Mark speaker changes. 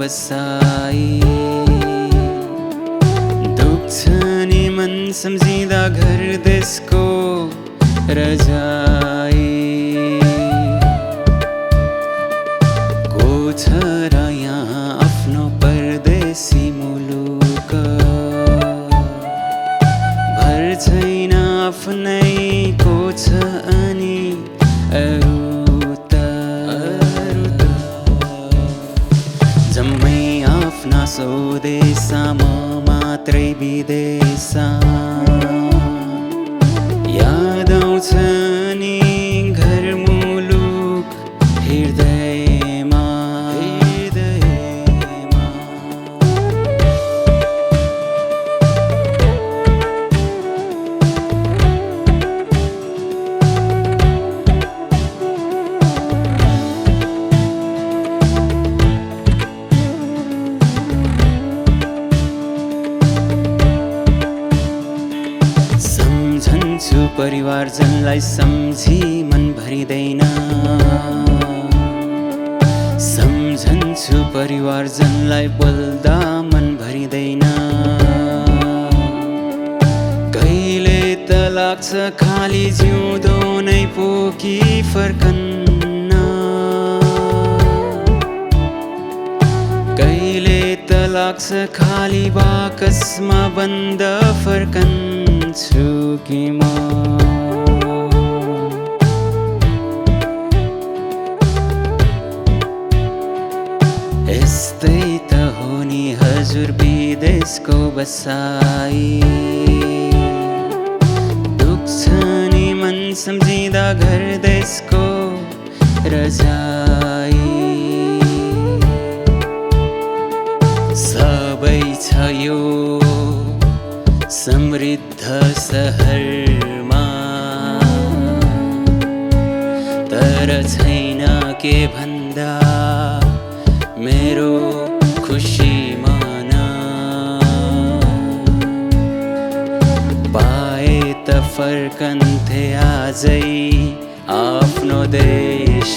Speaker 1: बसाई दुख्छ नि मन सम्झिँदा घर देशको रजाई को छ र यहाँ आफ्नो परदेशी मुलुक भर छैन आफ्नै को छ अनि अरू त जम्मै आफ्ना स्वदेशमा मात्रै विदेशमा याद आउँछ नि घर मुलुक हृदयमा सम्झन्छु परिवारजनलाई सम्झी मन भरिँदैन सम्झन्छु परिवारजनलाई बोल्दा मन भरिँदैन कहिले त लाग्छ खाली जिउँदो नै पोकी फर्कन्न कहिले त लाग्छ खाली बाकसमा बन्द फर्कन्छु कि म यस्तै त हो नि हजुर विदेशको बसाई दुख्छ नि मन सम्झिँदा घर देशको रजाई सबै छ यो समृद्ध सहरमा तर छैन के भन्दा मेरो खुसी मन पाए त फर्कन्थे आजै आफ्नो देश